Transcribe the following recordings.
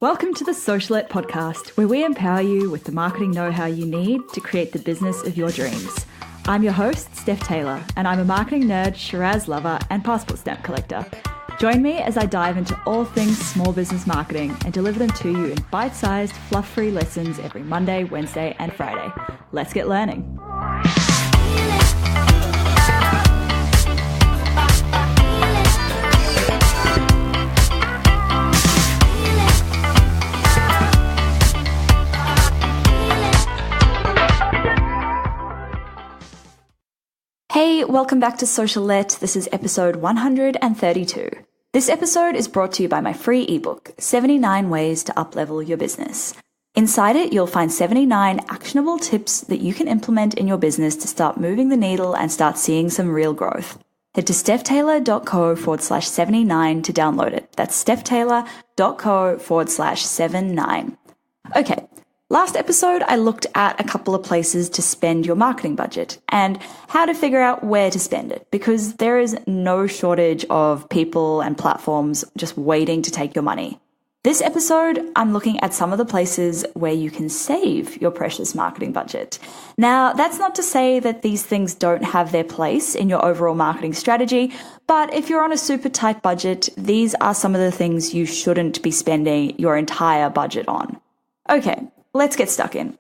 Welcome to the Socialette podcast, where we empower you with the marketing know-how you need to create the business of your dreams. I'm your host, Steph Taylor, and I'm a marketing nerd, Shiraz lover, and passport stamp collector. Join me as I dive into all things small business marketing and deliver them to you in bite-sized, fluff-free lessons every Monday, Wednesday, and Friday. Let's get learning. Hey, welcome back to Socialette. This is episode 132. This episode is brought to you by my free ebook, 79 Ways to Uplevel Your Business. Inside it, you'll find 79 actionable tips that you can implement in your business to start moving the needle and start seeing some real growth. Head to stephtaylor.co/79 to download it. That's stephtaylor.co/79. Okay. Last episode, I looked at a couple of places to spend your marketing budget and how to figure out where to spend it, because there is no shortage of people and platforms just waiting to take your money. This episode, I'm looking at some of the places where you can save your precious marketing budget. Now, that's not to say that these things don't have their place in your overall marketing strategy, but if you're on a super tight budget, these are some of the things you shouldn't be spending your entire budget on. Okay. Let's get stuck in.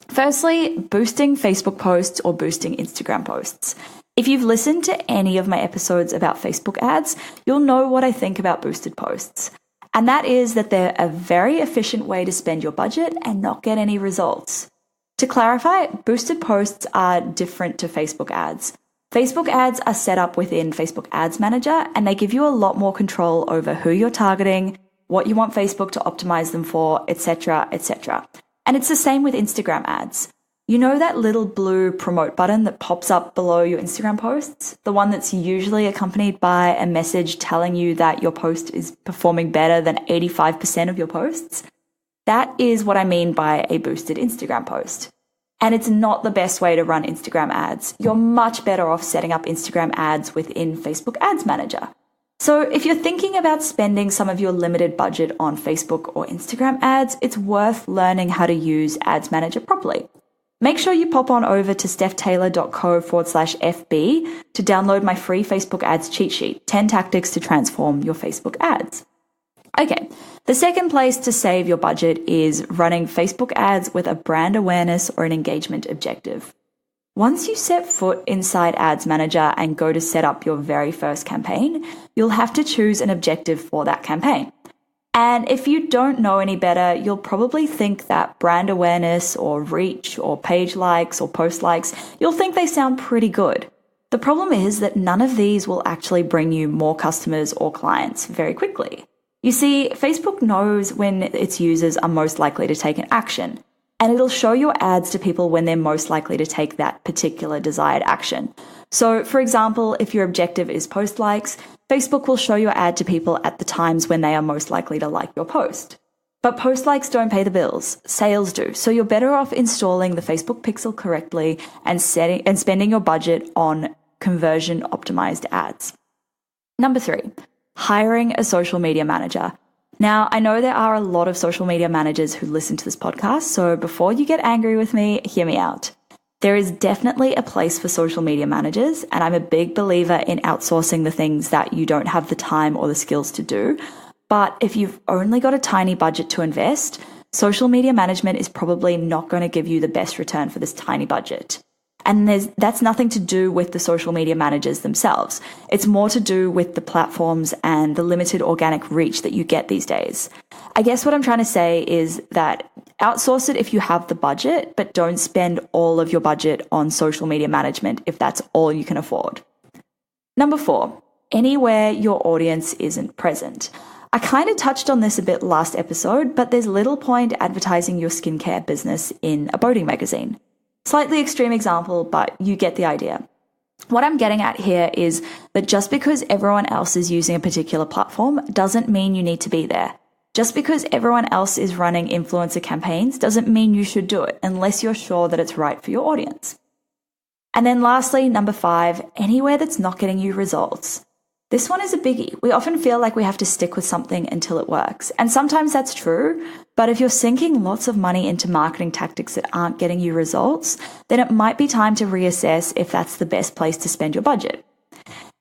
Firstly, boosting Facebook posts or boosting Instagram posts. If you've listened to any of my episodes about Facebook ads, you'll know what I think about boosted posts. And that is that they're a very efficient way to spend your budget and not get any results. To clarify, boosted posts are different to Facebook ads. Facebook ads are set up within Facebook Ads Manager, and they give you a lot more control over who you're targeting, what you want Facebook to optimize them for, etc., etc. And it's the same with Instagram ads. You know that little blue promote button that pops up below your Instagram posts? The one that's usually accompanied by a message telling you that your post is performing better than 85% of your posts? That is what I mean by a boosted Instagram post. And it's not the best way to run Instagram ads. You're much better off setting up Instagram ads within Facebook Ads Manager. So if you're thinking about spending some of your limited budget on Facebook or Instagram ads, it's worth learning how to use Ads Manager properly. Make sure you pop on over to stephtaylor.co/FB to download my free Facebook ads cheat sheet, 10 tactics to transform your Facebook ads. Okay, the second place to save your budget is running Facebook ads with a brand awareness or an engagement objective. Once you set foot inside Ads Manager and go to set up your very first campaign, you'll have to choose an objective for that campaign. And if you don't know any better, you'll probably think that brand awareness or reach or page likes or post likes, you'll think they sound pretty good. The problem is that none of these will actually bring you more customers or clients very quickly. You see, Facebook knows when its users are most likely to take an action, and it'll show your ads to people when they're most likely to take that particular desired action. So, for example, if your objective is post likes, Facebook will show your ad to people at the times when they are most likely to like your post. But post likes don't pay the bills, sales do. So you're better off installing the Facebook pixel correctly and spending your budget on conversion optimized ads. Number 3, hiring a social media manager. Now, I know there are a lot of social media managers who listen to this podcast, so before you get angry with me, hear me out. There is definitely a place for social media managers, and I'm a big believer in outsourcing the things that you don't have the time or the skills to do. But if you've only got a tiny budget to invest, social media management is probably not going to give you the best return for this tiny budget. And that's nothing to do with the social media managers themselves. It's more to do with the platforms and the limited organic reach that you get these days. I guess what I'm trying to say is that outsource it if you have the budget, but don't spend all of your budget on social media management if that's all you can afford. Number 4, anywhere your audience isn't present. I kind of touched on this a bit last episode, but there's little point advertising your skincare business in a boating magazine. Slightly extreme example, but you get the idea. What I'm getting at here is that just because everyone else is using a particular platform doesn't mean you need to be there. Just because everyone else is running influencer campaigns doesn't mean you should do it unless you're sure that it's right for your audience. And then lastly, number 5, anywhere that's not getting you results. This one is a biggie. We often feel like we have to stick with something until it works. And sometimes that's true, but if you're sinking lots of money into marketing tactics that aren't getting you results, then it might be time to reassess if that's the best place to spend your budget.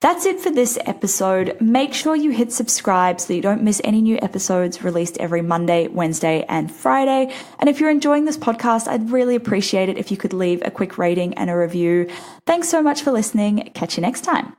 That's it for this episode. Make sure you hit subscribe so that you don't miss any new episodes released every Monday, Wednesday, and Friday. And if you're enjoying this podcast, I'd really appreciate it if you could leave a quick rating and a review. Thanks so much for listening. Catch you next time.